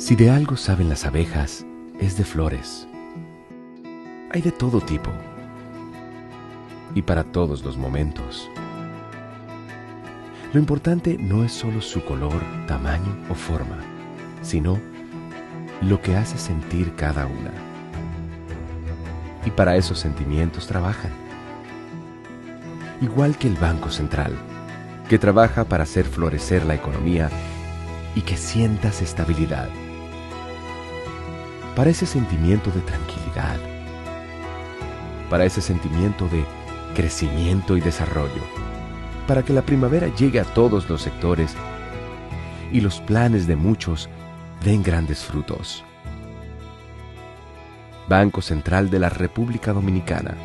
Si de algo saben las abejas, es de flores. Hay de todo tipo y para todos los momentos. Lo importante no es solo su color, tamaño o forma, sino lo que hace sentir cada una. Y para esos sentimientos trabajan. Igual que el Banco Central, que trabaja para hacer florecer la economía y que sientas estabilidad. Para ese sentimiento de tranquilidad. Para ese sentimiento de crecimiento y desarrollo. Para que la primavera llegue a todos los sectores y los planes de muchos den grandes frutos. Banco Central de la República Dominicana,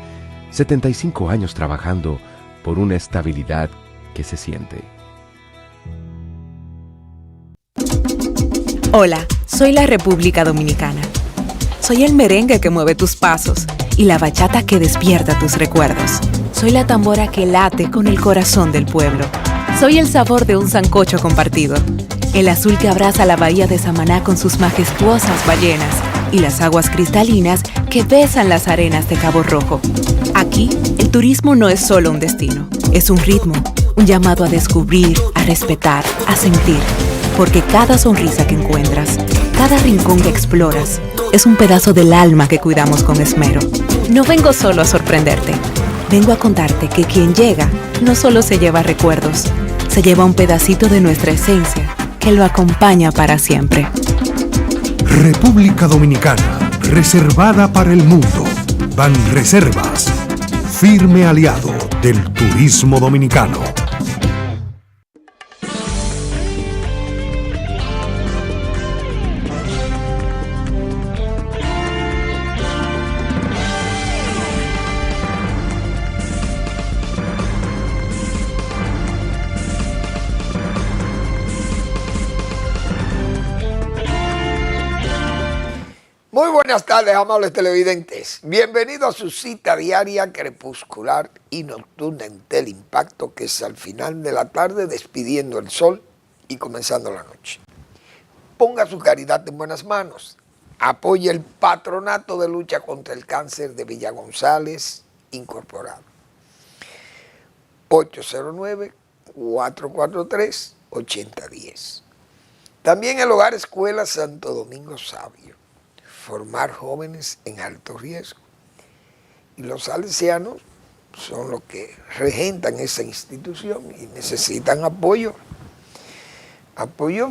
75 años trabajando por una estabilidad que se siente. Hola, soy la República Dominicana. Soy el merengue que mueve tus pasos y la bachata que despierta tus recuerdos. Soy la tambora que late con el corazón del pueblo. Soy el sabor de un sancocho compartido. El azul que abraza la bahía de Samaná con sus majestuosas ballenas y las aguas cristalinas que besan las arenas de Cabo Rojo. Aquí, el turismo no es solo un destino, es un ritmo, un llamado a descubrir, a respetar, a sentir. Porque cada sonrisa que encuentras, cada rincón que exploras, es un pedazo del alma que cuidamos con esmero. No vengo solo a sorprenderte, vengo a contarte que quien llega no solo se lleva recuerdos, se lleva un pedacito de nuestra esencia que lo acompaña para siempre. República Dominicana, reservada para el mundo. Banreservas, firme aliado del turismo dominicano. Muy buenas tardes, amables televidentes. Bienvenidos a su cita diaria crepuscular y nocturna en Teleimpacto, que es al final de la tarde despidiendo el sol y comenzando la noche. Ponga su caridad en buenas manos. Apoye el Patronato de Lucha contra el Cáncer de Villa González Incorporado. 809-443-8010. También el Hogar Escuela Santo Domingo Sabio. Formar jóvenes en alto riesgo. Y los salesianos son los que regentan esa institución y necesitan apoyo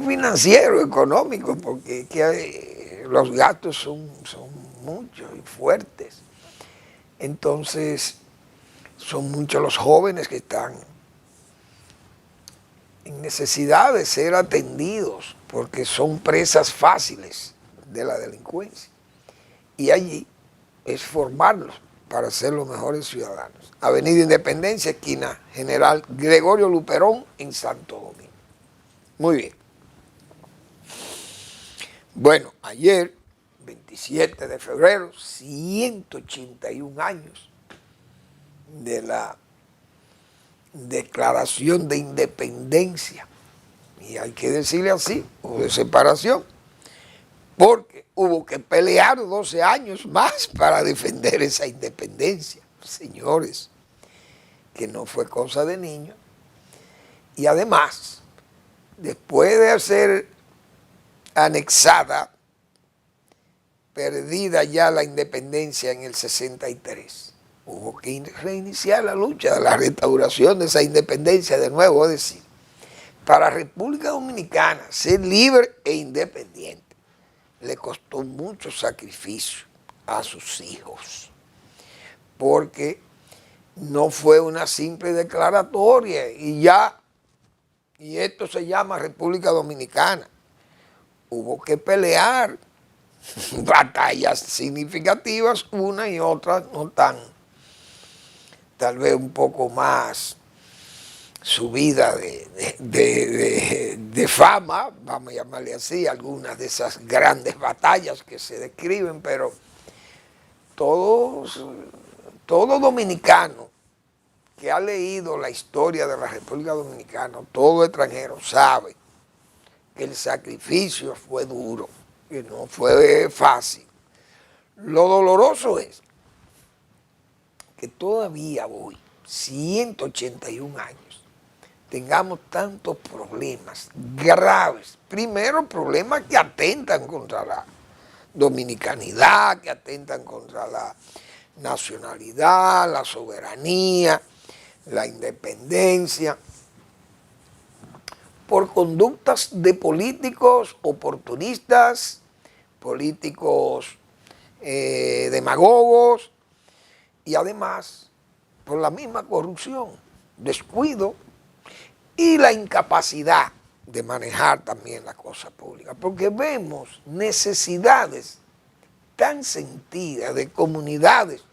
financiero, económico, porque los gastos son muchos y fuertes. Entonces, son muchos los jóvenes que están en necesidad de ser atendidos, porque son presas fáciles de la delincuencia, y allí es formarlos para ser los mejores ciudadanos. Avenida Independencia, esquina General Gregorio Luperón, en Santo Domingo. Muy bien. Bueno, ayer, 27 de febrero, 181 años de la Declaración de Independencia, y hay que decirle así, o de separación, porque hubo que pelear 12 años más para defender esa independencia, señores, que no fue cosa de niños. Y además, después de ser anexada, perdida ya la independencia en el 63, hubo que reiniciar la lucha de la restauración de esa independencia de nuevo, es decir, para República Dominicana ser libre e independiente. Le costó mucho sacrificio a sus hijos, porque no fue una simple declaratoria y esto se llama República Dominicana. Hubo que pelear batallas significativas, una y otra no tan, tal vez un poco más subida de fama, vamos a llamarle así, algunas de esas grandes batallas que se describen, pero todo dominicano que ha leído la historia de la República Dominicana, todo extranjero, sabe que el sacrificio fue duro que no fue fácil. Lo doloroso es que todavía hoy, 181 años, tengamos tantos problemas graves. Primero, problemas que atentan contra la dominicanidad, que atentan contra la nacionalidad, la soberanía, la independencia, por conductas de políticos oportunistas, políticos demagogos, y además por la misma corrupción, descuido y la incapacidad de manejar también la cosa pública, porque vemos necesidades tan sentidas de comunidades.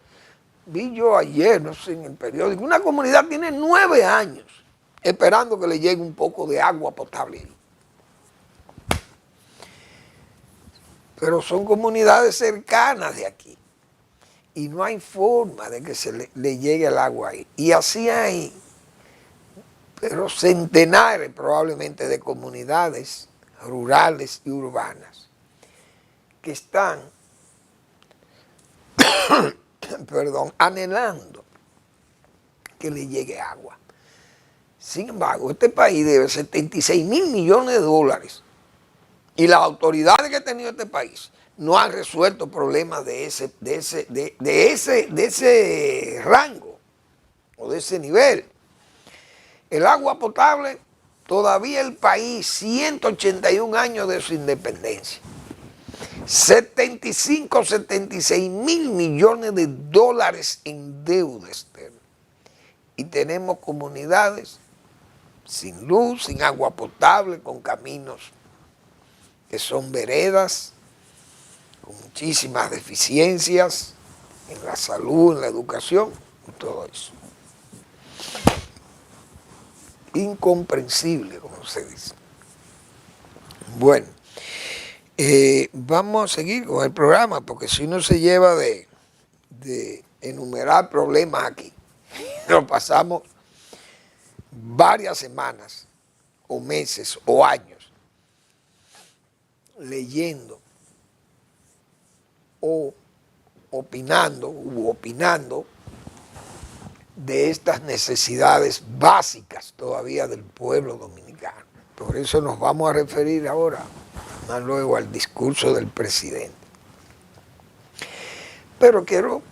Vi yo ayer, no sé, en el periódico, una comunidad tiene 9 años esperando que le llegue un poco de agua potable. Pero son comunidades cercanas de aquí y no hay forma de que se le llegue el agua ahí. Y así hay, pero centenares probablemente de comunidades rurales y urbanas que están anhelando que le llegue agua. Sin embargo, este país debe 76 mil millones de dólares y las autoridades que ha tenido este país no han resuelto problemas de ese rango o de ese nivel. El agua potable, todavía el país, 181 años de su independencia, 75, 76 mil millones de dólares en deuda externa. Y tenemos comunidades sin luz, sin agua potable, con caminos que son veredas, con muchísimas deficiencias en la salud, en la educación y todo eso. Incomprensible, como se dice. Bueno, vamos a seguir con el programa, porque si uno se lleva de enumerar problemas aquí, nos pasamos varias semanas, o meses, o años, leyendo o opinando de estas necesidades básicas todavía del pueblo dominicano. Por eso nos vamos a referir ahora, más luego, al discurso del presidente. Pero quiero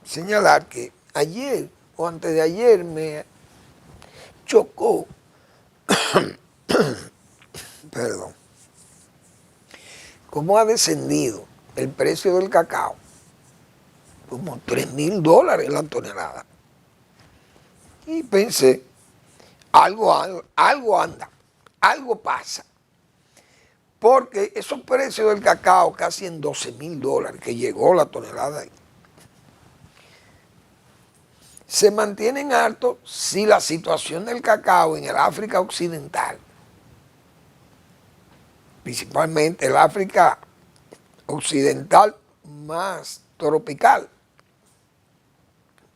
señalar que ayer o antes de ayer me chocó, perdón, cómo ha descendido el precio del cacao, como $3,000 la tonelada. Y pensé, algo anda, algo pasa. Porque esos precios del cacao, casi en $12,000 que llegó la tonelada ahí, se mantienen altos si la situación del cacao en el África Occidental, principalmente el África Occidental más tropical,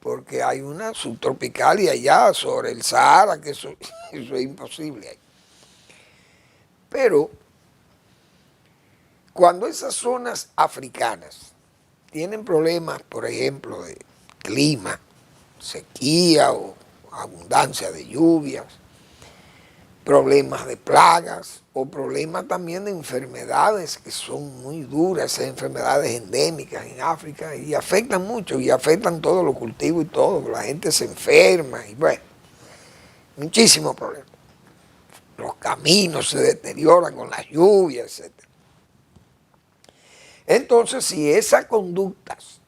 porque hay una subtropical y allá sobre el Sahara, que eso es imposible. Pero cuando esas zonas africanas tienen problemas, por ejemplo, de clima, sequía o abundancia de lluvias, problemas de plagas o problemas también de enfermedades que son muy duras, esas enfermedades endémicas en África, y afectan mucho, y afectan todos los cultivos y todo, la gente se enferma y bueno, muchísimos problemas. Los caminos se deterioran con las lluvias, etc. Entonces, si esas conductas,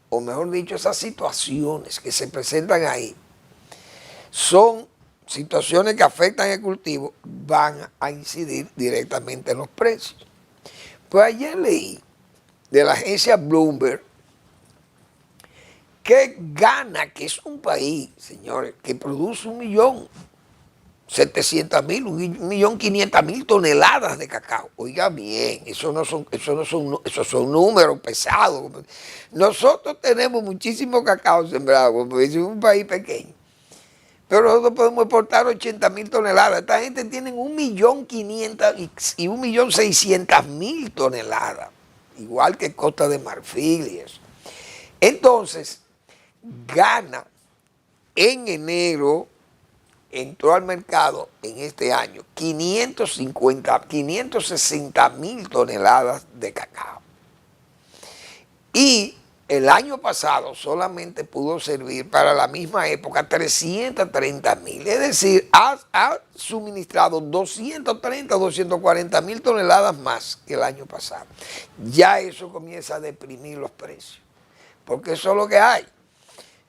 o mejor dicho, esas situaciones que se presentan ahí, son situaciones que afectan el cultivo, van a incidir directamente en los precios. Pues ayer leí de la agencia Bloomberg que Ghana, que es un país, señores, que produce 1.700.000, 1.500.000 toneladas de cacao. Oiga bien, esos son números pesados. Nosotros tenemos muchísimo cacao sembrado, como dice, un país pequeño. pero nosotros podemos exportar 80.000 toneladas. Esta gente tiene 1.500.000 y 1.600.000 toneladas, igual que Costa de Marfil y eso. Entonces, Ghana en enero entró al mercado en este año 560.000 toneladas de cacao. Y el año pasado solamente pudo servir para la misma época 330.000. Es decir, ha suministrado 240.000 toneladas más que el año pasado. Ya eso comienza a deprimir los precios, porque eso es lo que hay.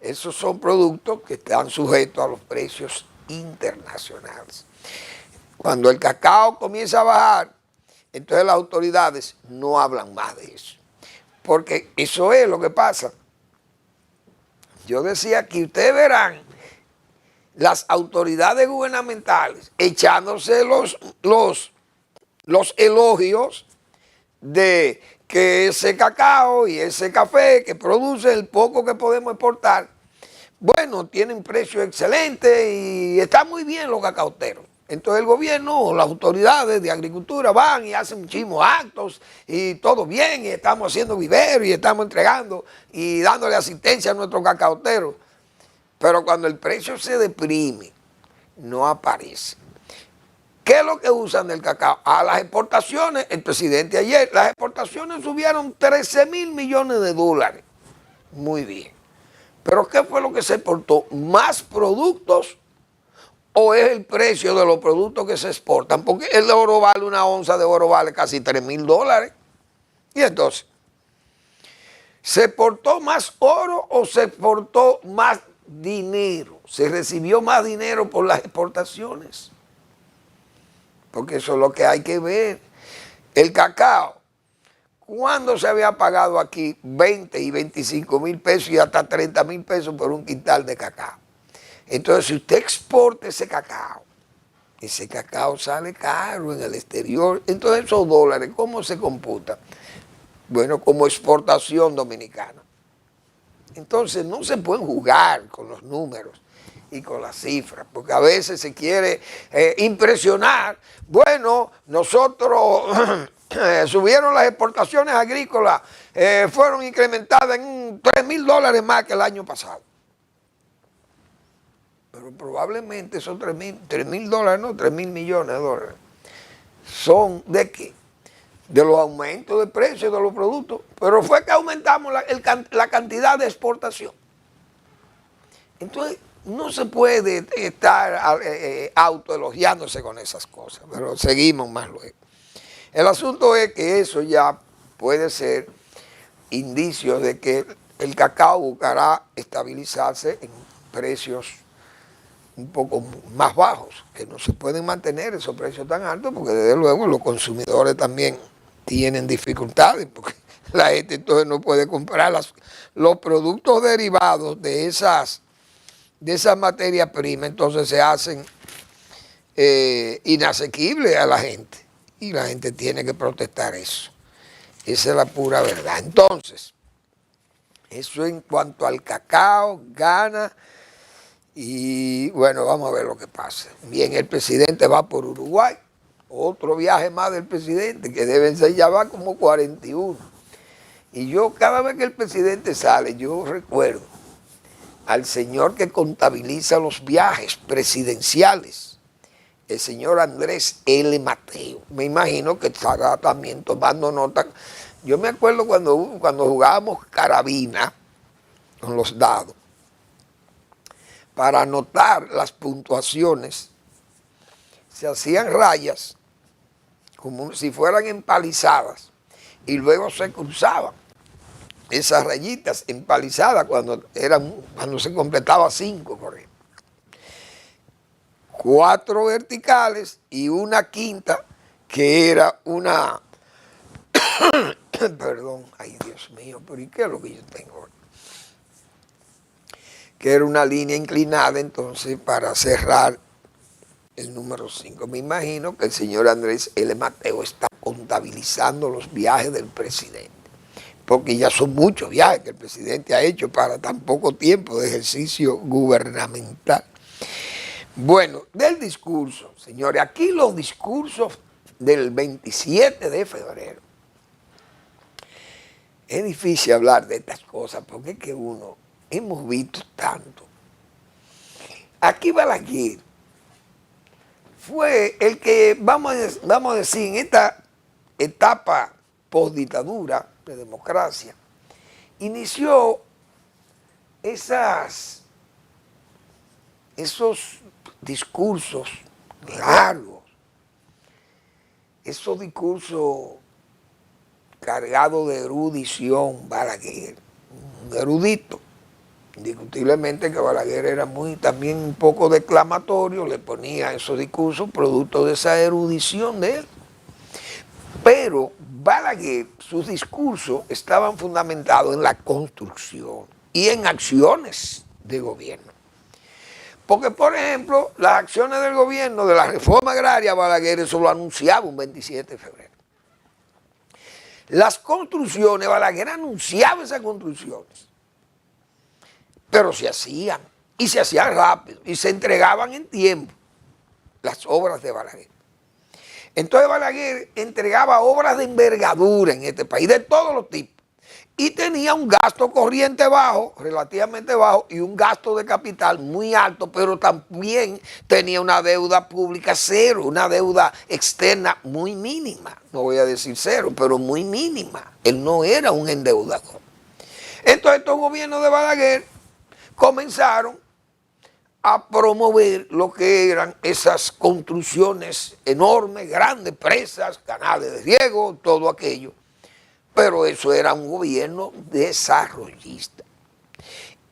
Esos son productos que están sujetos a los precios internacionales. Cuando el cacao comienza a bajar, entonces las autoridades no hablan más de eso. Porque eso es lo que pasa. Yo decía que ustedes verán las autoridades gubernamentales echándose los elogios de que ese cacao y ese café que produce el poco que podemos exportar, bueno, tienen precios excelentes y está muy bien los cacauteros. Entonces el gobierno o las autoridades de agricultura van y hacen muchísimos actos y todo bien, y estamos haciendo viveros y estamos entregando y dándole asistencia a nuestros cacauteros. Pero cuando el precio se deprime, no aparece. ¿Qué es lo que usan del cacao? A las exportaciones, el presidente ayer, las exportaciones subieron 13.000 millones de dólares. Muy bien. ¿Pero qué fue lo que se exportó? ¿Más productos o es el precio de los productos que se exportan? Porque el de oro vale, una onza de oro vale casi $3.000. Y entonces, ¿se exportó más oro o se exportó más dinero? ¿Se recibió más dinero por las exportaciones? Porque eso es lo que hay que ver. El cacao, ¿cuándo se había pagado aquí 20 y 25.000 pesos y hasta 30.000 pesos por un quintal de cacao? Entonces, si usted exporta ese cacao sale caro en el exterior. Entonces, esos dólares, ¿cómo se computan? Bueno, como exportación dominicana. Entonces, no se pueden jugar con los números y con las cifras, porque a veces se quiere impresionar. Bueno, nosotros subieron las exportaciones agrícolas, fueron incrementadas en $3.000 más que el año pasado. Pero probablemente son $3.000, no, 3.000 millones de dólares. ¿Son de qué? De los aumentos de precios de los productos. Pero fue que aumentamos la cantidad de exportación. Entonces, no se puede estar autoelogiándose con esas cosas, pero seguimos más luego. El asunto es que eso ya puede ser indicio de que el cacao buscará estabilizarse en precios un poco más bajos, que no se pueden mantener esos precios tan altos, porque desde luego los consumidores también tienen dificultades, porque la gente entonces no puede comprar los productos derivados de esas materias primas, entonces se hacen inasequibles a la gente, y la gente tiene que protestar eso. Esa es la pura verdad. Entonces, eso en cuanto al cacao, Ghana. Y bueno, vamos a ver lo que pasa. Bien, el presidente va por Uruguay, otro viaje más del presidente, que deben ser ya va como 41. Y yo cada vez que el presidente sale, yo recuerdo al señor que contabiliza los viajes presidenciales, el señor Andrés L. Mateo. Me imagino que estará también tomando nota. Yo me acuerdo cuando jugábamos carabina con los dados, para anotar las puntuaciones, se hacían rayas como si fueran empalizadas y luego se cruzaban esas rayitas empalizadas cuando se completaba 5, por ejemplo. 4 verticales y una quinta que era una perdón, ay Dios mío, pero ¿y qué es lo que yo tengo? Que era una línea inclinada, entonces, para cerrar el número 5. Me imagino que el señor Andrés L. Mateo está contabilizando los viajes del presidente, porque ya son muchos viajes que el presidente ha hecho para tan poco tiempo de ejercicio gubernamental. Bueno, del discurso, señores, aquí los discursos del 27 de febrero. Es difícil hablar de estas cosas porque es que hemos visto tanto. Aquí Balaguer fue el que, vamos a decir, en esta etapa postdictadura de democracia, inició esos discursos largos, esos discursos cargados de erudición. Balaguer, un erudito, indiscutiblemente que Balaguer era también un poco declamatorio, le ponía esos discursos producto de esa erudición de él. Pero Balaguer, sus discursos estaban fundamentados en la construcción y en acciones de gobierno. Porque, por ejemplo, las acciones del gobierno de la reforma agraria, Balaguer eso lo anunciaba un 27 de febrero. Las construcciones, Balaguer anunciaba esas construcciones, pero se hacían, y se hacían rápido, y se entregaban en tiempo las obras de Balaguer. Entonces Balaguer entregaba obras de envergadura en este país, de todos los tipos, y tenía un gasto corriente bajo, relativamente bajo, y un gasto de capital muy alto, pero también tenía una deuda pública cero, una deuda externa muy mínima, no voy a decir cero, pero muy mínima. Él no era un endeudador. Entonces estos gobiernos de Balaguer comenzaron a promover lo que eran esas construcciones enormes, grandes, presas, canales de riego, todo aquello. Pero eso era un gobierno desarrollista.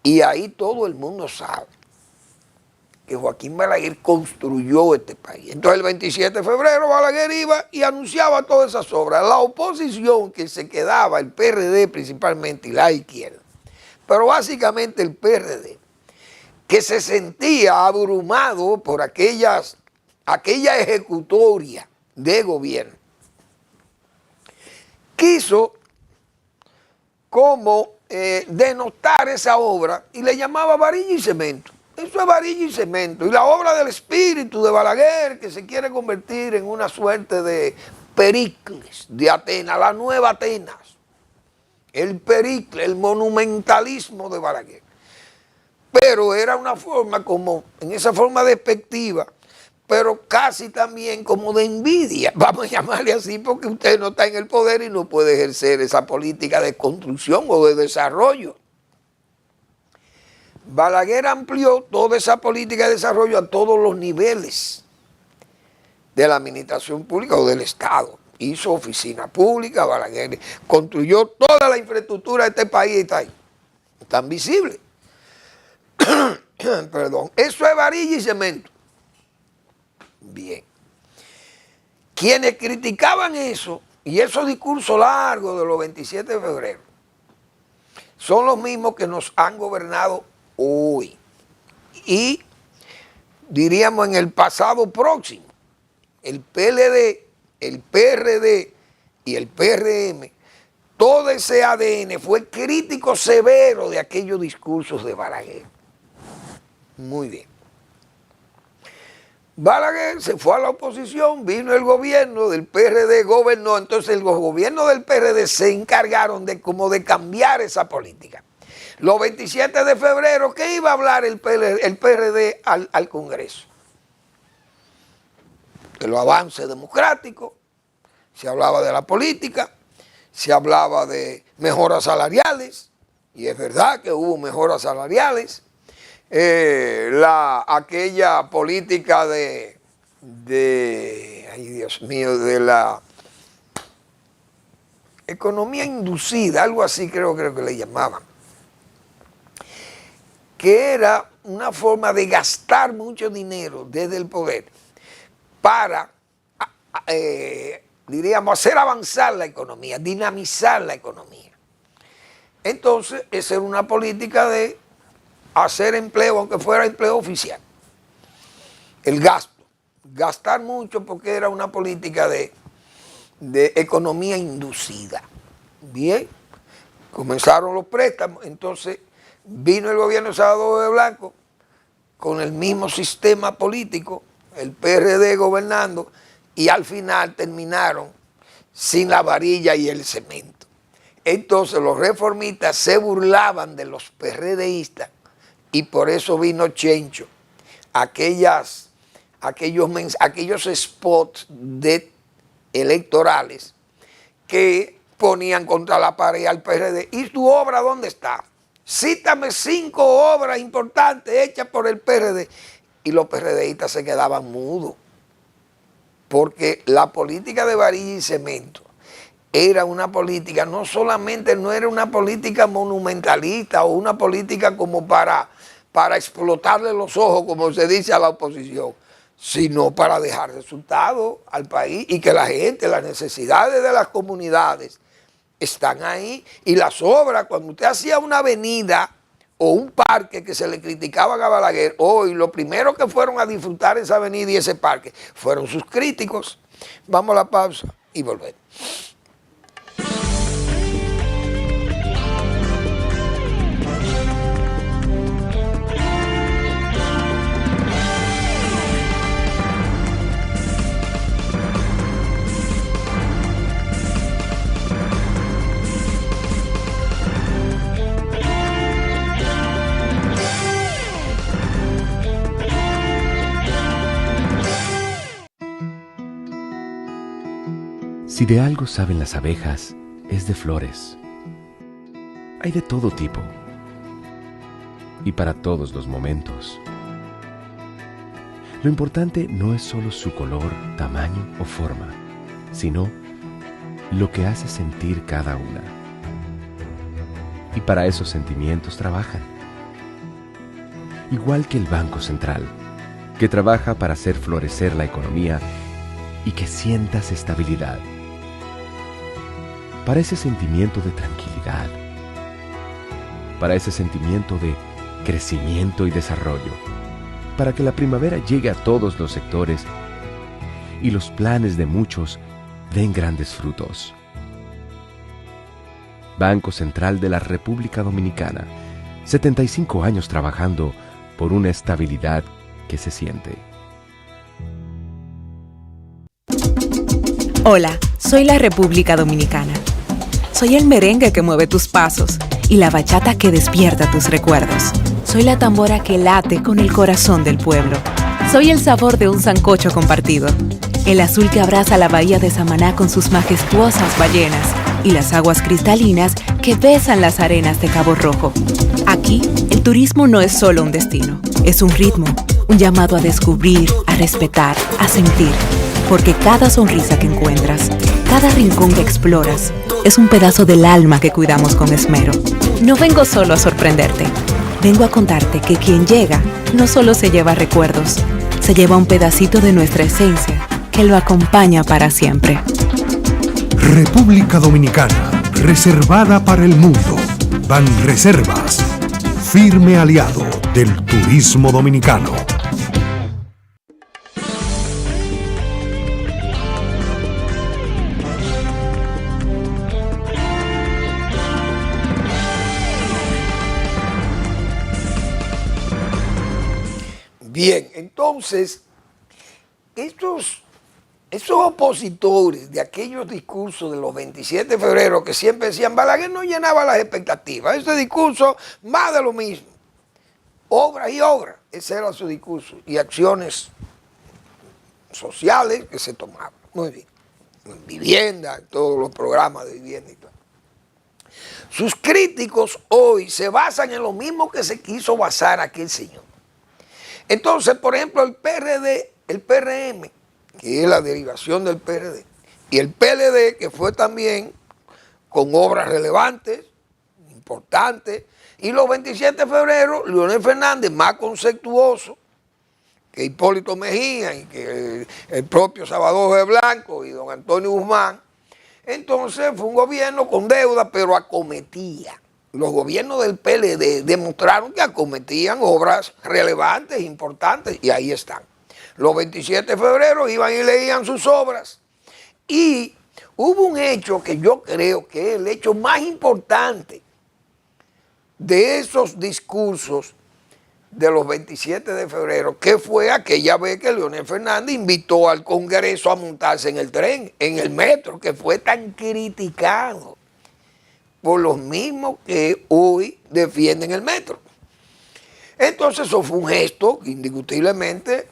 Y ahí todo el mundo sabe que Joaquín Balaguer construyó este país. Entonces el 27 de febrero Balaguer iba y anunciaba todas esas obras. La oposición que se quedaba, el PRD principalmente y la izquierda, pero básicamente el PRD, que se sentía abrumado por aquella ejecutoria de gobierno, quiso como denotar esa obra y le llamaba varilla y cemento. Eso es varilla y cemento. Y la obra del espíritu de Balaguer, que se quiere convertir en una suerte de Pericles de Atenas, la nueva Atenas. El Pericles, el monumentalismo de Balaguer. Pero era una forma como, en esa forma despectiva, pero casi también como de envidia, vamos a llamarle así, porque usted no está en el poder y no puede ejercer esa política de construcción o de desarrollo. Balaguer amplió toda esa política de desarrollo a todos los niveles de la administración pública o del Estado. Hizo oficina pública, Balaguer construyó toda la infraestructura de este país y está ahí. Tan visible. Perdón. Eso es varilla y cemento. Bien. Quienes criticaban eso y esos discursos largos de los 27 de febrero son los mismos que nos han gobernado hoy. Y diríamos en el pasado próximo, el PLD, el PRD y el PRM, todo ese ADN fue crítico severo de aquellos discursos de Balaguer. Muy bien. Balaguer se fue a la oposición, vino el gobierno del PRD, gobernó, entonces los gobiernos del PRD se encargaron de cambiar esa política. Los 27 de febrero, ¿qué iba a hablar el PRD al Congreso? De los avances democráticos, se hablaba de la política, se hablaba de mejoras salariales, y es verdad que hubo mejoras salariales. Aquella política ay Dios mío, de la economía inducida, algo así creo que le llamaban, que era una forma de gastar mucho dinero desde el poder para, diríamos, hacer avanzar la economía, dinamizar la economía. Entonces, esa era una política de hacer empleo, aunque fuera empleo oficial. El gasto. Gastar mucho porque era una política de economía inducida. Bien. Comenzaron los préstamos, entonces vino el gobierno de Salvador de Blanco, con el mismo sistema político, el PRD gobernando, y al final terminaron sin la varilla y el cemento. Entonces los reformistas se burlaban de los PRDistas y por eso vino Chencho, aquellos spots electorales que ponían contra la pared al PRD. ¿Y tu obra dónde está? Cítame 5 obras importantes hechas por el PRD. Y los PRDistas se quedaban mudos, porque la política de varilla y cemento era una política, no era una política monumentalista o una política como para explotarle los ojos, como se dice a la oposición, sino para dejar resultados al país y que la gente, las necesidades de las comunidades están ahí. Y las obras, cuando usted hacía una avenida o un parque que se le criticaban a Balaguer, hoy lo primero que fueron a disfrutar esa avenida y ese parque fueron sus críticos. Vamos a la pausa y volvemos. Si de algo saben las abejas, es de flores. Hay de todo tipo y para todos los momentos. Lo importante no es solo su color, tamaño o forma, sino lo que hace sentir cada una. Y para esos sentimientos trabajan. Igual que el Banco Central, que trabaja para hacer florecer la economía y que sientas estabilidad. Para ese sentimiento de tranquilidad, para ese sentimiento de crecimiento y desarrollo, para que la primavera llegue a todos los sectores y los planes de muchos den grandes frutos. Banco Central de la República Dominicana, 75 años trabajando por una estabilidad que se siente. Hola, soy la República Dominicana. Soy el merengue que mueve tus pasos y la bachata que despierta tus recuerdos. Soy la tambora que late con el corazón del pueblo. Soy el sabor de un sancocho compartido, el azul que abraza la bahía de Samaná con sus majestuosas ballenas y las aguas cristalinas que besan las arenas de Cabo Rojo. Aquí, el turismo no es solo un destino, es un ritmo, un llamado a descubrir, a respetar, a sentir. Porque cada sonrisa que encuentras, cada rincón que exploras, es un pedazo del alma que cuidamos con esmero. No vengo solo a sorprenderte, vengo a contarte que quien llega no solo se lleva recuerdos, se lleva un pedacito de nuestra esencia que lo acompaña para siempre. República Dominicana, reservada para el mundo. Banreservas, firme aliado del turismo dominicano. Bien, entonces, estos opositores de aquellos discursos de los 27 de febrero que siempre decían Balaguer no llenaba las expectativas, ese discurso más de lo mismo, obras y obras, ese era su discurso, y acciones sociales que se tomaban, muy bien, vivienda, todos los programas de vivienda y todo. Sus críticos hoy se basan en lo mismo que se quiso basar aquel señor. Entonces, por ejemplo, el PRD, el PRM, que es la derivación del PRD, y el PLD, que fue también con obras relevantes, importantes, y los 27 de febrero, Leonel Fernández, más conceptuoso que Hipólito Mejía y que el propio Salvador G. Blanco y don Antonio Guzmán. Entonces fue un gobierno con deuda, pero acometía. Los gobiernos del PLD demostraron que acometían obras relevantes, importantes, y ahí están. Los 27 de febrero iban y leían sus obras. Y hubo un hecho que yo creo que es el hecho más importante de esos discursos de los 27 de febrero, que fue aquella vez que Leonel Fernández invitó al Congreso a montarse en el tren, en el metro, que fue tan criticado por los mismos que hoy defienden el metro. Entonces eso fue un gesto que indiscutiblemente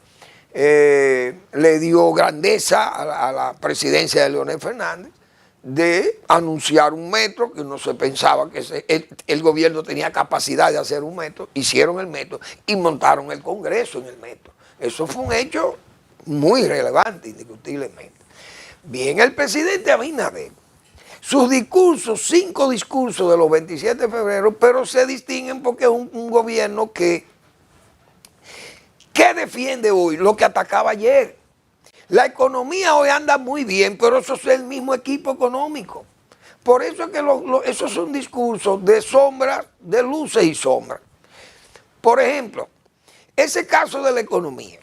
le dio grandeza a la presidencia de Leonel Fernández de anunciar un metro que no se pensaba que el gobierno tenía capacidad de hacer un metro. Hicieron el metro y montaron el Congreso en el metro. Eso fue un hecho muy relevante, indiscutiblemente. Bien, el presidente Abinader, sus discursos, 5 discursos de los 27 de febrero, pero se distinguen porque es un gobierno que defiende hoy lo que atacaba ayer. La economía hoy anda muy bien, pero eso es el mismo equipo económico. Por eso es que esos son discursos de sombras, de luces y sombras. Por ejemplo, ese caso de la economía.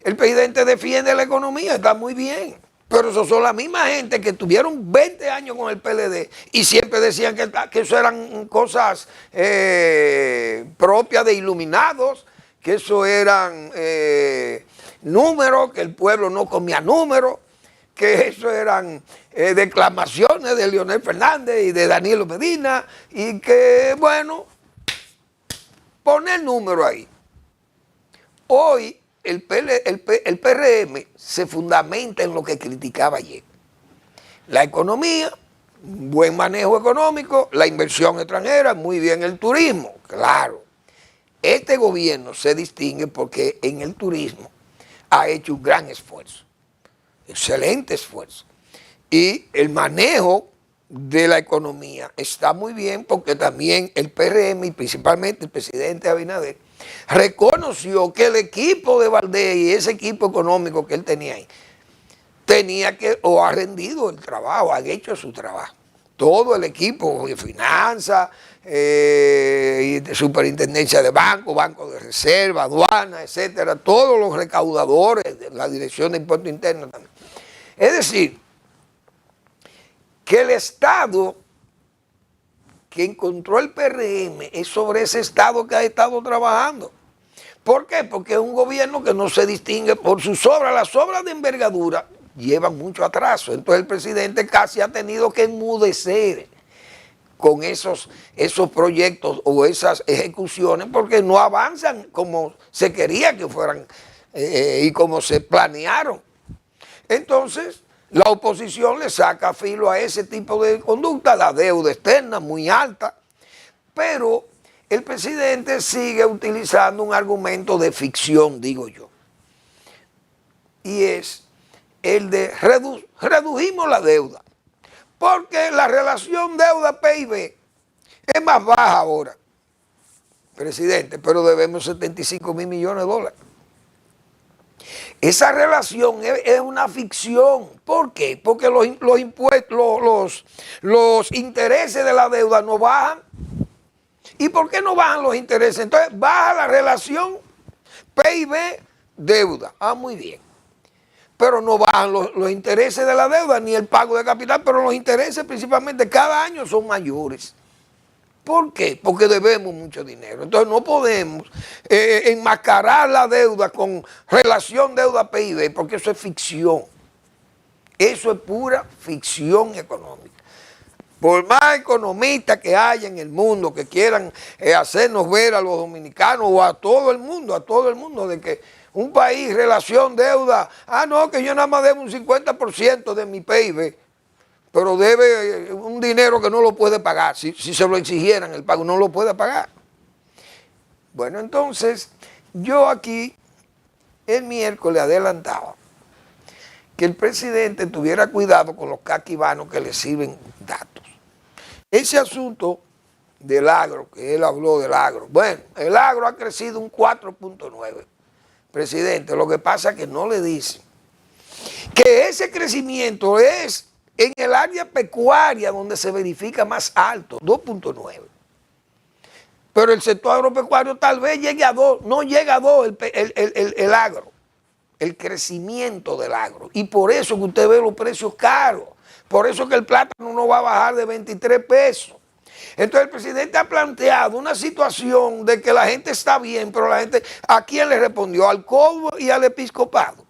El presidente defiende la economía, está muy bien. Pero esos son la misma gente que tuvieron 20 años con el PLD y siempre decían que eso eran cosas propias de iluminados, que eso eran números, que el pueblo no comía números, que eso eran declamaciones de Leonel Fernández y de Danilo Medina, y que, bueno, poner número ahí. Hoy el PRM se fundamenta en lo que criticaba ayer. La economía, buen manejo económico, la inversión extranjera, muy bien el turismo, claro. Este gobierno se distingue porque en el turismo ha hecho un gran esfuerzo, excelente esfuerzo. Y el manejo de la economía está muy bien porque también el PRM y principalmente el presidente Abinader reconoció que el equipo de Valdés y ese equipo económico que él tenía ahí, o ha rendido el trabajo, ha hecho su trabajo. Todo el equipo de finanzas, y de superintendencia de banco de reserva, aduana, etcétera, todos los recaudadores de la Dirección de Impuestos Internos también. Es decir, que el Estado que encontró el PRM es sobre ese Estado que ha estado trabajando. ¿Por qué? Porque es un gobierno que no se distingue por sus obras. Las obras de envergadura llevan mucho atraso. Entonces el presidente casi ha tenido que enmudecer con esos proyectos o esas ejecuciones porque no avanzan como se quería que fueran y como se planearon. Entonces la oposición le saca filo a ese tipo de conducta, la deuda externa muy alta, pero el presidente sigue utilizando un argumento de ficción, digo yo, y es el de redujimos la deuda, porque la relación deuda-PIB es más baja ahora, presidente, pero debemos 75 mil millones de dólares. Esa relación es una ficción. ¿Por qué? Porque los impuestos, los intereses de la deuda no bajan. ¿Y por qué no bajan los intereses? Entonces baja la relación PIB-deuda. Ah, muy bien. Pero no bajan los intereses de la deuda ni el pago de capital, pero los intereses principalmente cada año son mayores. ¿Por qué? Porque debemos mucho dinero. Entonces no podemos enmascarar la deuda con relación deuda-PIB, porque eso es ficción. Eso es pura ficción económica. Por más economistas que haya en el mundo que quieran hacernos ver a los dominicanos o a todo el mundo de que un país, relación deuda, no, que yo nada más debo un 50% de mi PIB, pero debe un dinero que no lo puede pagar. Si se lo exigieran el pago, no lo puede pagar. Bueno, entonces, yo aquí el miércoles adelantaba que el presidente tuviera cuidado con los caquivanos que le sirven datos. Ese asunto del agro, que él habló del agro, bueno, el agro ha crecido un 4.9, presidente. Lo que pasa es que no le dicen que ese crecimiento es en el área pecuaria donde se verifica más alto, 2.9. Pero el sector agropecuario tal vez llegue a 2, no llega a 2 el agro, el crecimiento del agro. Y por eso que usted ve los precios caros, por eso que el plátano no va a bajar de 23 pesos, Entonces el presidente ha planteado una situación de que la gente está bien, pero la gente, ¿a quién le respondió? Al cobo y al episcopado.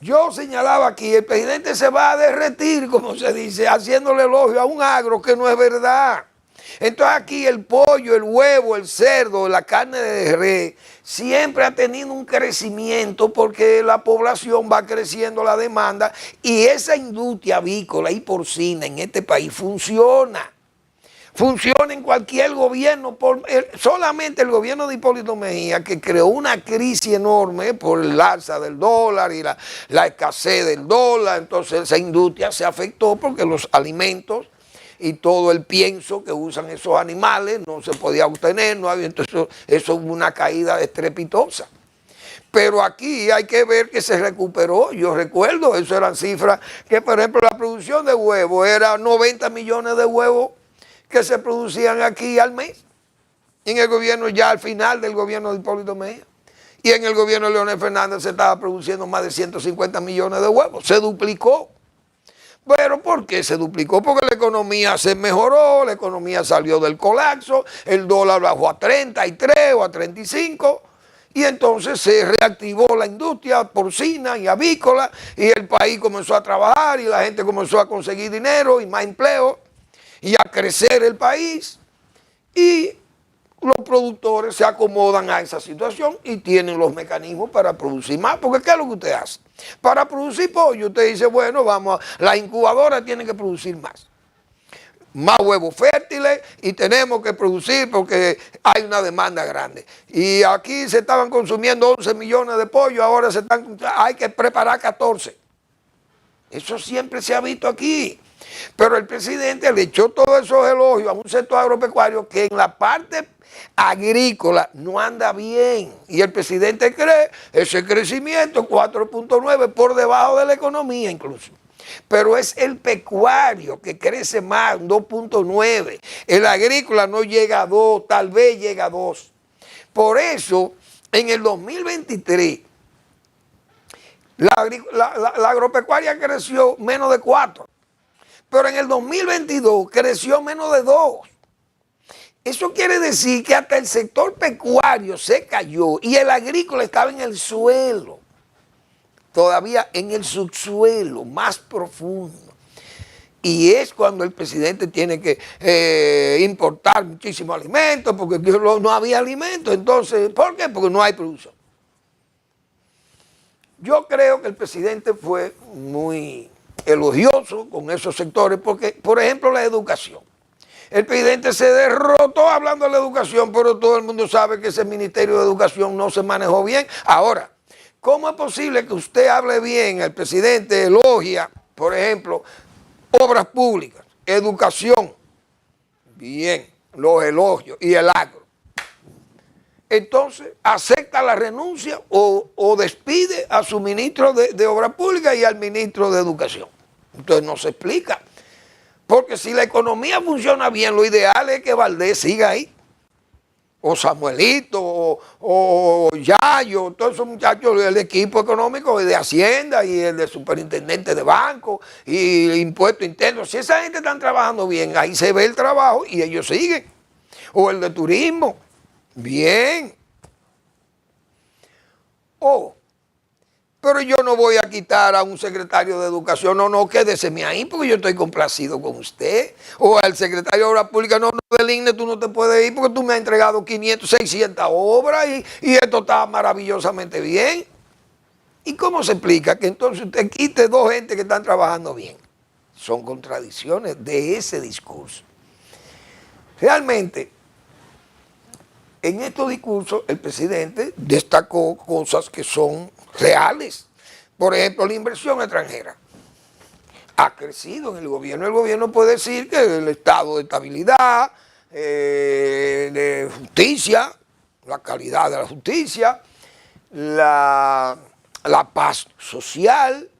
Yo señalaba aquí, el presidente se va a derretir, como se dice, haciéndole elogio a un agro que no es verdad. Entonces aquí el pollo, el huevo, el cerdo, la carne de res, siempre ha tenido un crecimiento porque la población va creciendo, la demanda, y esa industria avícola y porcina en este país funciona. Funciona en cualquier gobierno, solamente el gobierno de Hipólito Mejía, que creó una crisis enorme por el alza del dólar y la escasez del dólar. Entonces esa industria se afectó porque los alimentos y todo el pienso que usan esos animales no se podía obtener, no había, entonces eso hubo una caída estrepitosa. Pero aquí hay que ver que se recuperó. Yo recuerdo, eso eran cifras que, por ejemplo, la producción de huevos era 90 millones de huevos que se producían aquí al mes, en el gobierno, ya al final del gobierno de Hipólito Mejía, y en el gobierno de Leonel Fernández se estaba produciendo más de 150 millones de huevos, se duplicó. Pero ¿por qué se duplicó? Porque la economía se mejoró, la economía salió del colapso, el dólar bajó a 33 o a 35, y entonces se reactivó la industria porcina y avícola, y el país comenzó a trabajar, y la gente comenzó a conseguir dinero y más empleo, y a crecer el país, y los productores se acomodan a esa situación y tienen los mecanismos para producir más, porque ¿qué es lo que usted hace? Para producir pollo, usted dice, bueno, vamos, las incubadoras tienen que producir más huevos fértiles y tenemos que producir porque hay una demanda grande. Y aquí se estaban consumiendo 11 millones de pollo, ahora hay que preparar 14. Eso siempre se ha visto aquí. Pero el presidente le echó todos esos elogios a un sector agropecuario que en la parte agrícola no anda bien. Y el presidente cree ese crecimiento 4.9 por debajo de la economía incluso. Pero es el pecuario que crece más, 2.9. El agrícola no llega a 2, tal vez llega a 2. Por eso, en el 2023, la agropecuaria creció menos de 4. Pero en el 2022 creció menos de 2. Eso quiere decir que hasta el sector pecuario se cayó y el agrícola estaba en el suelo, todavía en el subsuelo más profundo. Y es cuando el presidente tiene que importar muchísimo alimento, porque no había alimento. Entonces, ¿por qué? Porque no hay producción. Yo creo que el presidente fue muy elogioso con esos sectores, porque, por ejemplo, la educación. El presidente se derrotó hablando de la educación, pero todo el mundo sabe que ese Ministerio de Educación no se manejó bien. Ahora, ¿cómo es posible que usted hable bien, el presidente elogia, por ejemplo, obras públicas, educación, bien, los elogios y el agro? Entonces, acepta la renuncia o despide a su ministro de Obras Públicas y al ministro de Educación. Entonces no se explica. Porque si la economía funciona bien, lo ideal es que Valdés siga ahí. O Samuelito, o Yayo, todos esos muchachos del equipo económico de Hacienda y el de superintendente de banco y impuesto interno. Si esa gente está trabajando bien, ahí se ve el trabajo y ellos siguen. O el de turismo. Bien. Pero yo no voy a quitar a un secretario de Educación, no, quédeseme ahí porque yo estoy complacido con usted. O al secretario de Obras Públicas, no, del INE tú no te puedes ir porque tú me has entregado 500, 600 obras y esto está maravillosamente bien. ¿Y cómo se explica que entonces usted quite dos gente que están trabajando bien? Son contradicciones de ese discurso. Realmente, en estos discursos el presidente destacó cosas que son reales. Por ejemplo, la inversión extranjera ha crecido en el gobierno. El gobierno puede decir que el estado de estabilidad, de justicia, la calidad de la justicia, la paz social,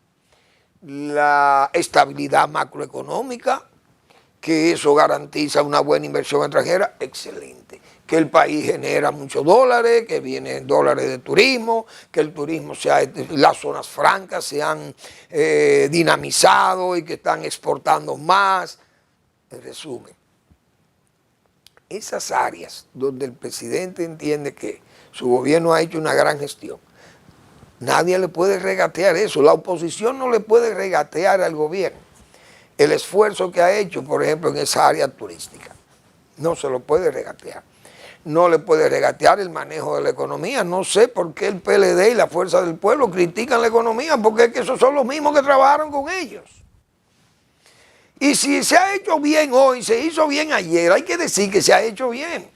la estabilidad macroeconómica, que eso garantiza una buena inversión extranjera, excelente. Que el país genera muchos dólares, que vienen dólares de turismo, que el turismo las zonas francas se han dinamizado y que están exportando más. En resumen, esas áreas donde el presidente entiende que su gobierno ha hecho una gran gestión, nadie le puede regatear eso. La oposición no le puede regatear al gobierno el esfuerzo que ha hecho, por ejemplo, en esa área turística. No se lo puede regatear. No le puede regatear el manejo de la economía. No sé por qué el PLD y la Fuerza del Pueblo critican la economía, porque es que esos son los mismos que trabajaron con ellos. Y si se ha hecho bien hoy, se hizo bien ayer, hay que decir que se ha hecho bien.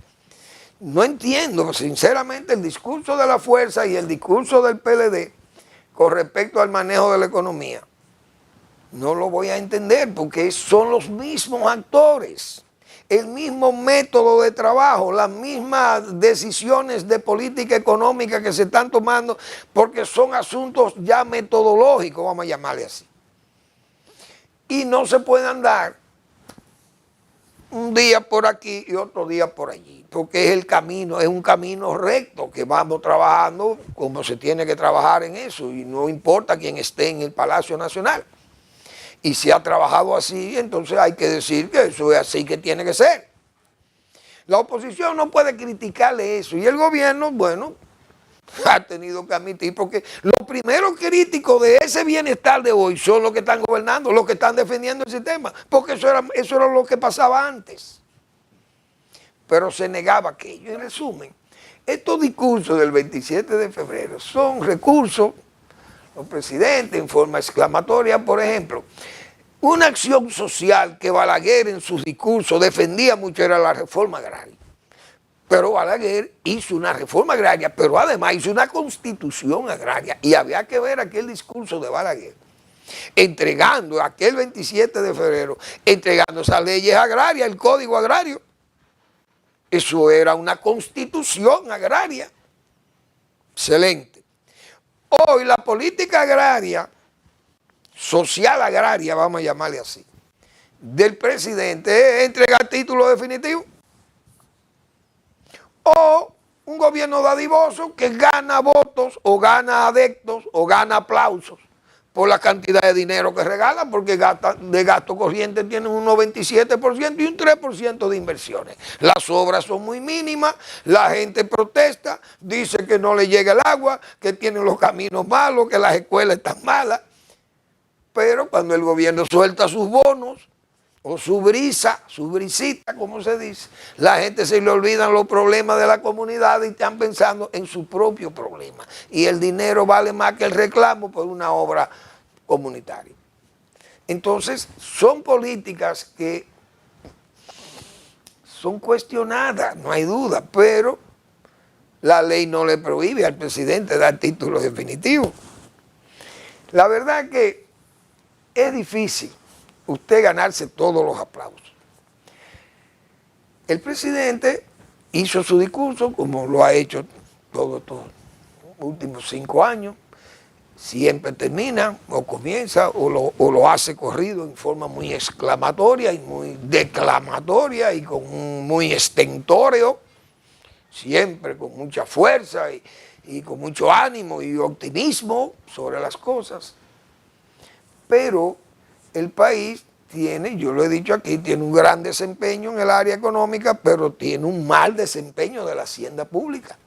No entiendo, sinceramente, el discurso de la Fuerza y el discurso del PLD con respecto al manejo de la economía. No lo voy a entender porque son los mismos actores, el mismo método de trabajo, las mismas decisiones de política económica que se están tomando, porque son asuntos ya metodológicos, vamos a llamarle así. Y no se puede andar un día por aquí y otro día por allí, porque es el camino, es un camino recto que vamos trabajando como se tiene que trabajar en eso, y no importa quién esté en el Palacio Nacional. Y si ha trabajado así, entonces hay que decir que eso es así que tiene que ser. La oposición no puede criticarle eso, y el gobierno, bueno, ha tenido que admitir, porque los primeros críticos de ese bienestar de hoy son los que están gobernando, los que están defendiendo el sistema, porque eso era lo que pasaba antes. Pero se negaba aquello. En resumen, estos discursos del 27 de febrero son recursos, los presidentes en forma exclamatoria, por ejemplo, una acción social que Balaguer en sus discursos defendía mucho era la reforma agraria. Pero Balaguer hizo una reforma agraria, pero además hizo una constitución agraria. Y había que ver aquel discurso de Balaguer, entregando aquel 27 de febrero, entregando esas leyes agrarias, el código agrario. Eso era una constitución agraria. Excelente. Hoy la política agraria, social agraria, vamos a llamarle así, del presidente es entregar título definitivo. O un gobierno dadivoso que gana votos o gana adeptos o gana aplausos por la cantidad de dinero que regala, porque de gasto corriente tienen un 97% y un 3% de inversiones. Las obras son muy mínimas, la gente protesta, dice que no le llega el agua, que tienen los caminos malos, que las escuelas están malas. Pero cuando el gobierno suelta sus bonos, o su brisita, como se dice, la gente se le olvidan los problemas de la comunidad y están pensando en su propio problema. Y el dinero vale más que el reclamo por una obra comunitaria. Entonces, son políticas que son cuestionadas, no hay duda, pero la ley no le prohíbe al presidente dar títulos definitivos. La verdad que es difícil usted ganarse todos los aplausos. El presidente hizo su discurso como lo ha hecho todos los últimos 5 años. Siempre termina o comienza o lo hace corrido en forma muy exclamatoria y muy declamatoria y muy estentórea, siempre con mucha fuerza y con mucho ánimo y optimismo sobre las cosas. Pero el país tiene, yo lo he dicho aquí, tiene un gran desempeño en el área económica, pero tiene un mal desempeño de la hacienda pública.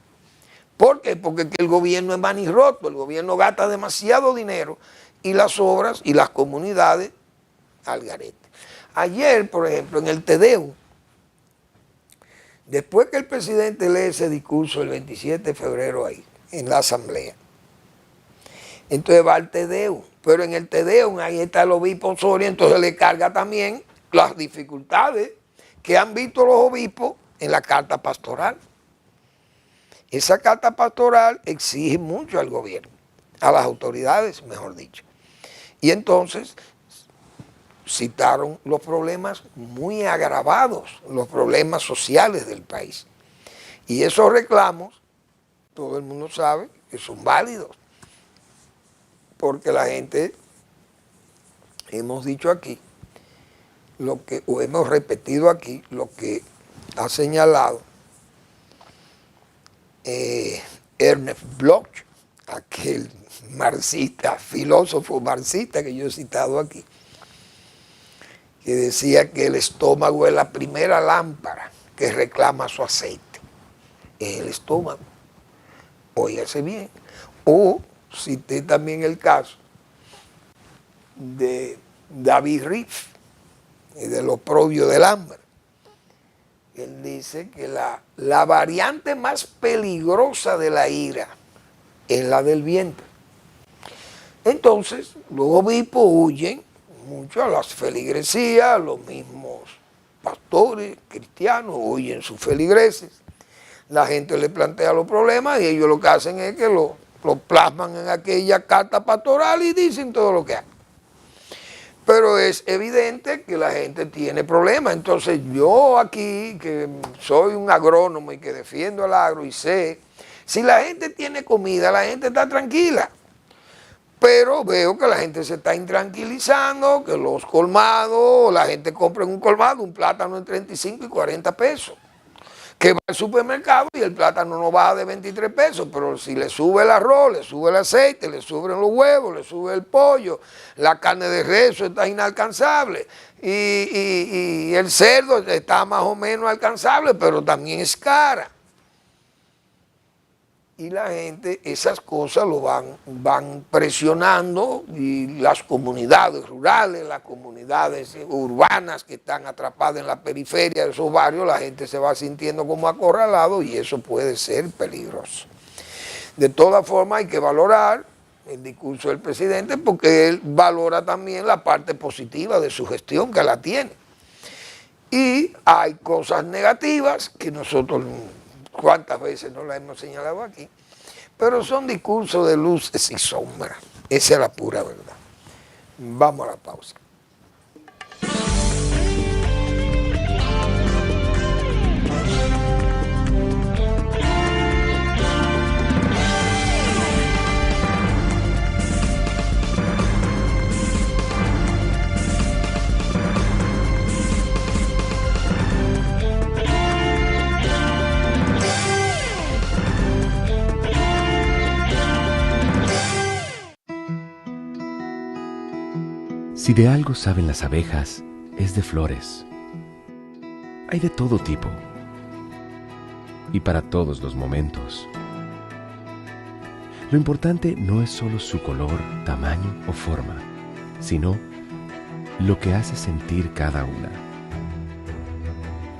¿Por qué? Porque el gobierno es manirroto, el gobierno gasta demasiado dinero y las obras y las comunidades al garete. Ayer, por ejemplo, en el Tedeum, después que el presidente lee ese discurso el 27 de febrero ahí, en la asamblea, entonces va al Tedeum. Pero en el Tedeum ahí está el obispo Osorio, entonces le carga también las dificultades que han visto los obispos en la carta pastoral. Esa carta pastoral exige mucho al gobierno, a las autoridades, mejor dicho. Y entonces citaron los problemas muy agravados, los problemas sociales del país. Y esos reclamos, todo el mundo sabe que son válidos. Porque la gente, hemos dicho aquí, o hemos repetido aquí, lo que ha señalado Ernest Bloch, aquel marxista, filósofo marxista que yo he citado aquí, que decía que el estómago es la primera lámpara que reclama su aceite, es el estómago. Óigase bien. O cité también el caso de David Riff y de los probios del hambre. Él dice que la variante más peligrosa de la ira es la del vientre. Entonces, los obispos huyen mucho a las feligresías, los mismos pastores cristianos huyen sus feligreses. La gente le plantea los problemas y ellos lo que hacen es que lo plasman en aquella carta pastoral y dicen todo lo que hay. Pero es evidente que la gente tiene problemas. Entonces yo aquí, que soy un agrónomo y que defiendo el agro y sé, si la gente tiene comida, la gente está tranquila. Pero veo que la gente se está intranquilizando, que los colmados, la gente compra en un colmado un plátano en 35 y 40 pesos. Que va al supermercado y el plátano no baja de 23 pesos, pero si le sube el arroz, le sube el aceite, le suben los huevos, le sube el pollo, la carne de res está inalcanzable y el cerdo está más o menos alcanzable, pero también es cara. Y la gente, esas cosas lo van presionando y las comunidades rurales, las comunidades urbanas que están atrapadas en la periferia de esos barrios, la gente se va sintiendo como acorralado y eso puede ser peligroso. De todas formas hay que valorar el discurso del presidente porque él valora también la parte positiva de su gestión que la tiene. Y hay cosas negativas que nosotros cuántas veces no la hemos señalado aquí, pero son discursos de luces y sombras. Esa es la pura verdad. Vamos a la pausa. Si de algo saben las abejas, es de flores. Hay de todo tipo y para todos los momentos. Lo importante no es solo su color, tamaño o forma, sino lo que hace sentir cada una.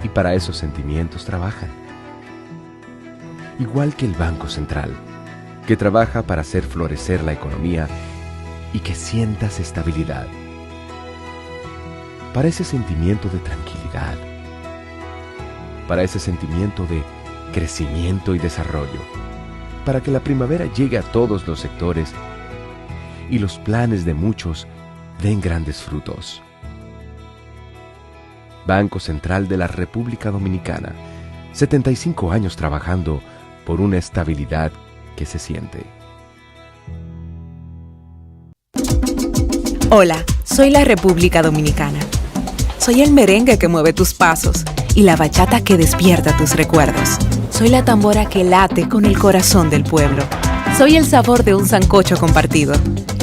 Y para esos sentimientos trabajan. Igual que el Banco Central, que trabaja para hacer florecer la economía y que sientas estabilidad. Para ese sentimiento de tranquilidad, para ese sentimiento de crecimiento y desarrollo, para que la primavera llegue a todos los sectores y los planes de muchos den grandes frutos. Banco Central de la República Dominicana, 75 años trabajando por una estabilidad que se siente. Hola, soy la República Dominicana. Soy el merengue que mueve tus pasos y la bachata que despierta tus recuerdos. Soy la tambora que late con el corazón del pueblo. Soy el sabor de un sancocho compartido,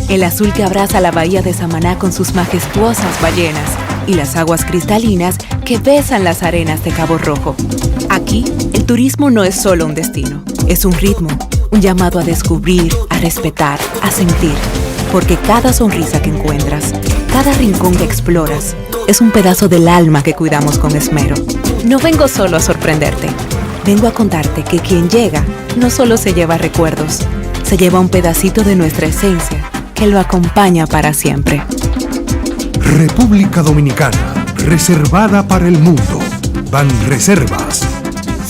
el azul que abraza la bahía de Samaná con sus majestuosas ballenas y las aguas cristalinas que besan las arenas de Cabo Rojo. Aquí, el turismo no es solo un destino, es un ritmo, un llamado a descubrir, a respetar, a sentir. Porque cada sonrisa que encuentras, cada rincón que exploras, es un pedazo del alma que cuidamos con esmero. No vengo solo a sorprenderte, vengo a contarte que quien llega no solo se lleva recuerdos, se lleva un pedacito de nuestra esencia que lo acompaña para siempre. República Dominicana, reservada para el mundo. Banreservas,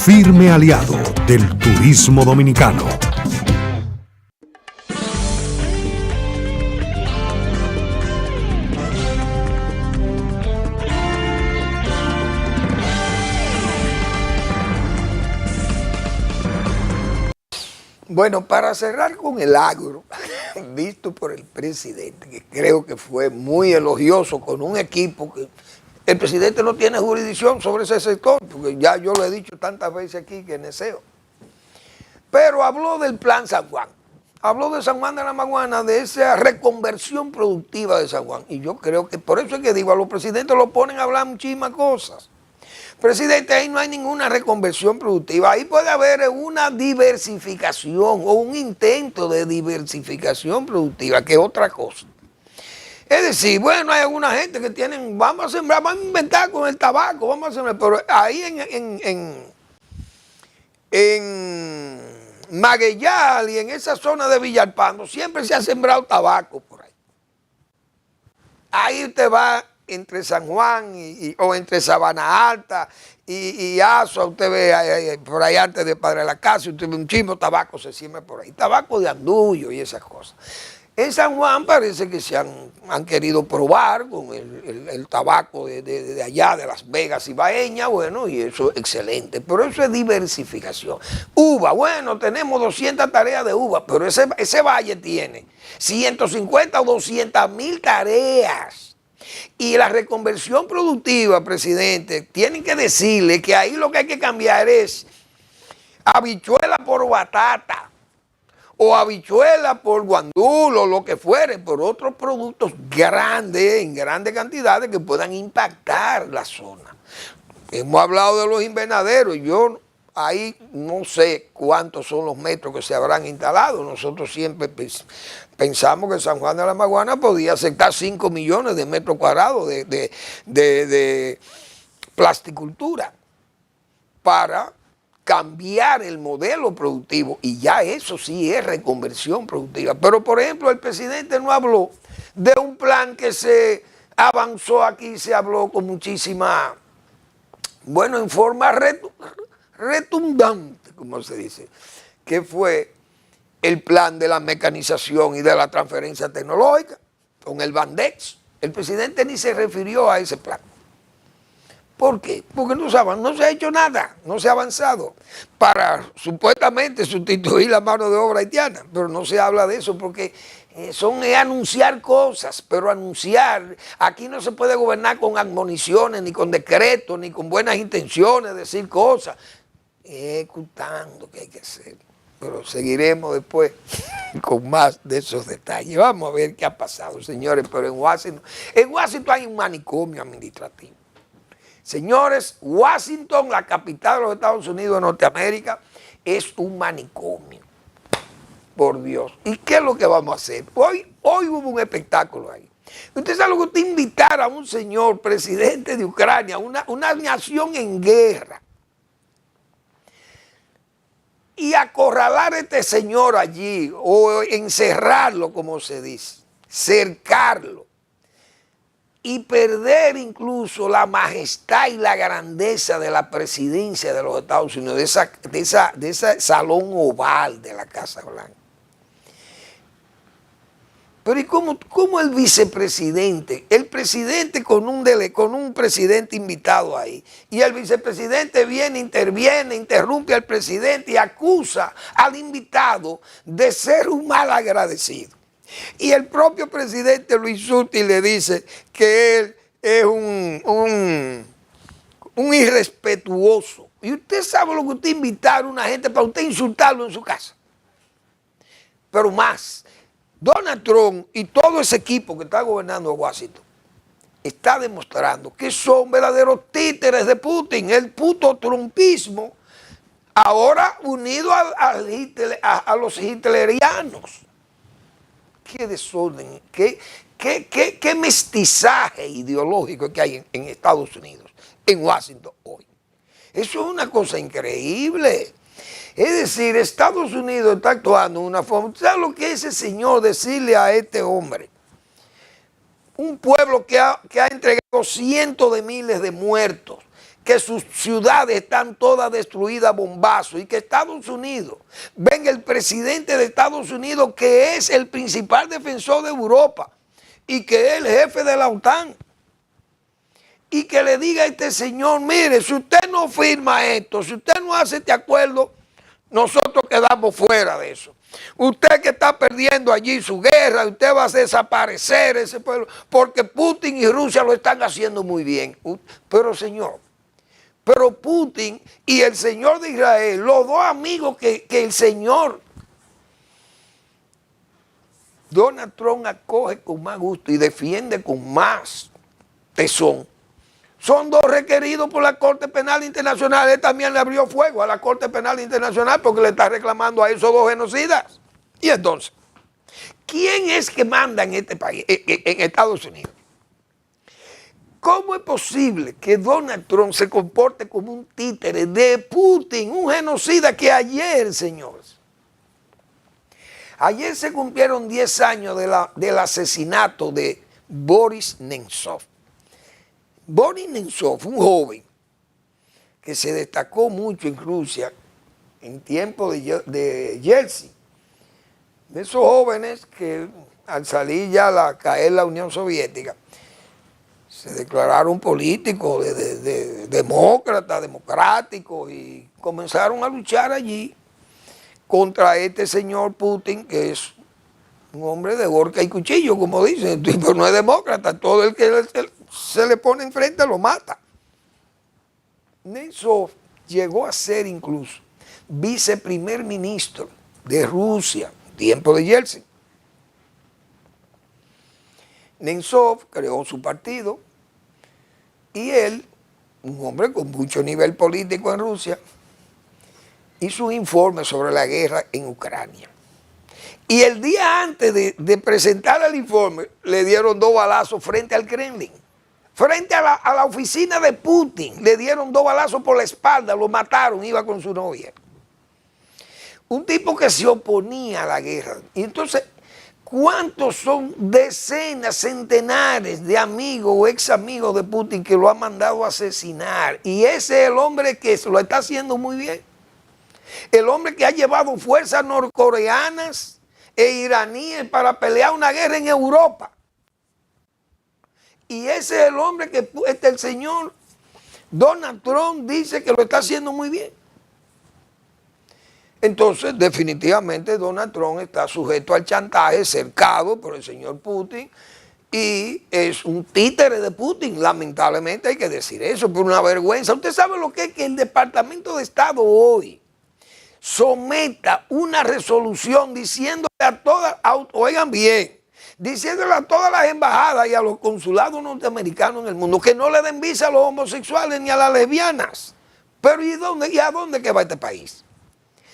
firme aliado del turismo dominicano. Bueno, para cerrar con el agro, visto por el presidente, que creo que fue muy elogioso con un equipo que el presidente no tiene jurisdicción sobre ese sector, porque ya yo lo he dicho tantas veces aquí que neseo. Pero habló del plan San Juan, habló de San Juan de la Maguana, de esa reconversión productiva de San Juan. Y yo creo que por eso es que digo, a los presidentes lo ponen a hablar muchísimas cosas. Presidente, ahí no hay ninguna reconversión productiva. Ahí puede haber una diversificación o un intento de diversificación productiva, que es otra cosa. Es decir, bueno, hay alguna gente que tienen, vamos a sembrar, vamos a inventar con el tabaco, vamos a sembrar, pero ahí en Magueyal y en esa zona de Villalpando siempre se ha sembrado tabaco por ahí. Ahí usted va entre San Juan o entre Sabana Alta y Azua, usted ve por ahí antes de Padre de la Casa, usted ve un chismo tabaco se siembra por ahí, tabaco de andullo y esas cosas. En San Juan parece que se han querido probar con el tabaco de allá, de Las Vegas y Baeña, bueno, y eso es excelente, pero eso es diversificación. Uva, bueno, tenemos 200 tareas de uva, pero ese valle tiene 150 o 200.000 tareas. Y la reconversión productiva, presidente, tienen que decirle que ahí lo que hay que cambiar es habichuela por batata, o habichuela por guandul o lo que fuere, por otros productos grandes, en grandes cantidades que puedan impactar la zona. Hemos hablado de los invernaderos, yo ahí no sé cuántos son los metros que se habrán instalado. Nosotros siempre pensamos que San Juan de la Maguana podía aceptar 5 millones de metros cuadrados de plasticultura para cambiar el modelo productivo, y ya eso sí es reconversión productiva. Pero, por ejemplo, el presidente no habló de un plan que se avanzó aquí, se habló con muchísima, bueno, en forma redundante, como se dice, que fue el plan de la mecanización y de la transferencia tecnológica, con el Bandex. El presidente ni se refirió a ese plan. ¿Por qué? Porque no se ha hecho nada, no se ha avanzado para supuestamente sustituir la mano de obra haitiana, pero no se habla de eso porque es anunciar cosas, pero anunciar, aquí no se puede gobernar con admoniciones, ni con decretos, ni con buenas intenciones, decir cosas, ejecutando que hay que hacer. Pero seguiremos después con más de esos detalles. Vamos a ver qué ha pasado, señores, pero en Washington hay un manicomio administrativo. Señores, Washington, la capital de los Estados Unidos de Norteamérica, es un manicomio. Por Dios. ¿Y qué es lo que vamos a hacer? Hoy hubo un espectáculo ahí. Usted sabe lo que usted invitar a un señor presidente de Ucrania, una nación en guerra, y acorralar a este señor allí, o encerrarlo, como se dice, cercarlo, y perder incluso la majestad y la grandeza de la presidencia de los Estados Unidos, de ese salón oval de la Casa Blanca. Pero ¿y cómo el vicepresidente? El presidente con un presidente invitado ahí, y el vicepresidente interviene, interrumpe al presidente y acusa al invitado de ser un mal agradecido. Y el propio presidente lo insulta y le dice que él es un irrespetuoso. Y usted sabe lo que usted invitar a una gente para usted insultarlo en su casa. Pero más, Donald Trump y todo ese equipo que está gobernando Washington está demostrando que son verdaderos títeres de Putin, el puto trumpismo, ahora unido a los hitlerianos. Qué desorden, qué mestizaje ideológico que hay en Estados Unidos, en Washington hoy. Eso es una cosa increíble. Es decir, Estados Unidos está actuando de una forma. ¿Sabes lo que ese señor decirle a este hombre? Un pueblo que ha entregado cientos de miles de muertos, que sus ciudades están todas destruidas a bombazos, y que Estados Unidos, venga el presidente de Estados Unidos, que es el principal defensor de Europa y que es el jefe de la OTAN, y que le diga a este señor, mire, si usted no firma esto, si usted no hace este acuerdo, nosotros quedamos fuera de eso. Usted que está perdiendo allí su guerra, usted va a desaparecer ese pueblo, porque Putin y Rusia lo están haciendo muy bien. Pero señor, pero Putin y el señor de Israel, los dos amigos que el señor Donald Trump acoge con más gusto y defiende con más tesón, Son dos requeridos por la Corte Penal Internacional. Él también le abrió fuego a la Corte Penal Internacional porque le está reclamando a esos dos genocidas. Y entonces, ¿quién es que manda en este país, en Estados Unidos? ¿Cómo es posible que Donald Trump se comporte como un títere de Putin, un genocida que ayer, señores, ayer se cumplieron 10 años del asesinato de Boris Nemtsov? Boris Nemtsov, un joven que se destacó mucho en Rusia en tiempo de Yeltsin, de esos jóvenes que al salir ya a caer la Unión Soviética, se declararon políticos, democráticos, y comenzaron a luchar allí contra este señor Putin, que es un hombre de horca y cuchillo, como dicen. El tipo no es demócrata, todo el que se le pone enfrente lo mata. Nemtsov llegó a ser incluso viceprimer ministro de Rusia, tiempo de Yeltsin. Nemtsov creó su partido y él, un hombre con mucho nivel político en Rusia, hizo un informe sobre la guerra en Ucrania. Y el día antes de presentar el informe, le dieron 2 balazos frente al Kremlin. Frente a la oficina de Putin, le dieron 2 balazos por la espalda, lo mataron, iba con su novia. Un tipo que se oponía a la guerra. Y entonces, ¿cuántos son decenas, centenares de amigos o ex amigos de Putin que lo han mandado a asesinar? Y ese es el hombre que lo está haciendo muy bien. El hombre que ha llevado fuerzas norcoreanas e iraníes para pelear una guerra en Europa. Y ese es el hombre que el señor Donald Trump dice que lo está haciendo muy bien. Entonces, definitivamente, Donald Trump está sujeto al chantaje, cercado por el señor Putin, y es un títere de Putin. Lamentablemente hay que decir eso, por una vergüenza. Usted sabe lo que es que el Departamento de Estado hoy someta una resolución diciéndole a todas, oigan bien, diciéndole a todas las embajadas y a los consulados norteamericanos en el mundo que no le den visa a los homosexuales ni a las lesbianas. Pero ¿y a dónde que va este país?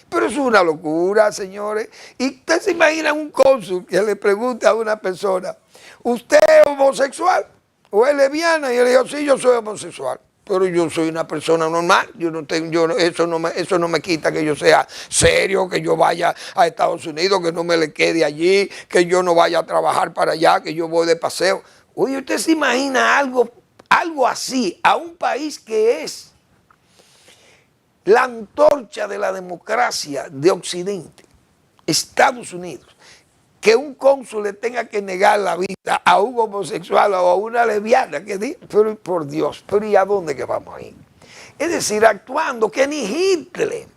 Pero es una locura, señores. Y usted se imagina un cónsul que le pregunte a una persona, ¿usted es homosexual o es lesbiana? Y él le dijo, sí, yo soy homosexual, pero yo soy una persona normal. Eso no me quita que yo sea serio, que yo vaya a Estados Unidos, que no me le quede allí, que yo no vaya a trabajar para allá, que yo voy de paseo. Oye, ¿usted se imagina algo así a un país que es la antorcha de la democracia de Occidente, Estados Unidos, que un cónsul le tenga que negar la visa a un homosexual o a una lesbiana? Pero por Dios, pero ¿y a dónde que vamos a ir? Es decir, actuando que ni Hitler,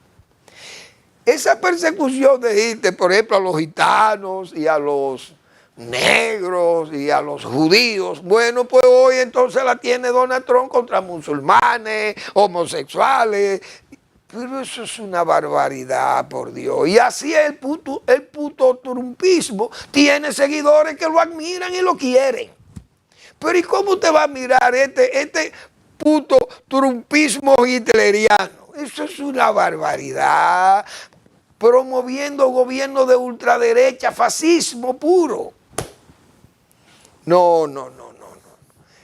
esa persecución de Hitler, por ejemplo, a los gitanos y a los negros y a los judíos, bueno, pues hoy entonces la tiene Donald Trump contra musulmanes, homosexuales. Pero eso es una barbaridad, por Dios. Y así el puto trumpismo tiene seguidores que lo admiran y lo quieren. Pero ¿y cómo usted va a mirar este puto trumpismo hitleriano? Eso es una barbaridad. Promoviendo gobierno de ultraderecha, fascismo puro. No.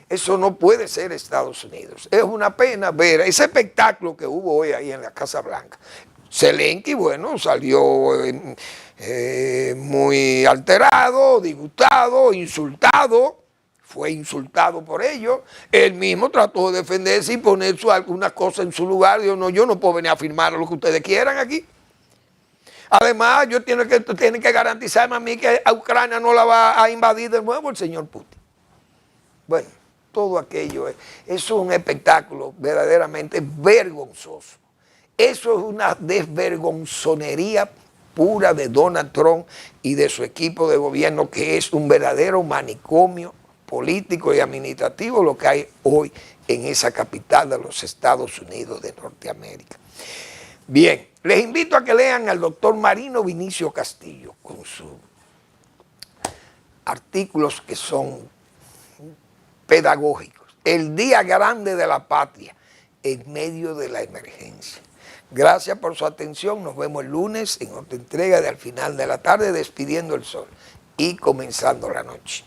Eso no puede ser Estados Unidos. Es una pena ver ese espectáculo que hubo hoy ahí en la Casa Blanca. Zelensky, bueno, salió muy alterado, disgustado, insultado. Fue insultado por ellos. Él mismo trató de defenderse y poner algunas cosas en su lugar. Dijo, no, yo no puedo venir a firmar lo que ustedes quieran aquí. Además, tienen que garantizarme a mí que a Ucrania no la va a invadir de nuevo el señor Putin. Bueno, todo aquello es un espectáculo verdaderamente vergonzoso. Eso es una desvergonzonería pura de Donald Trump y de su equipo de gobierno, que es un verdadero manicomio político y administrativo lo que hay hoy en esa capital de los Estados Unidos de Norteamérica. Bien, les invito a que lean al doctor Marino Vinicio Castillo con sus artículos que son pedagógicos. el día grande de la patria en medio de la emergencia. Gracias por su atención. Nos vemos el lunes en otra entrega de Al Final de la Tarde, despidiendo el sol y comenzando la noche.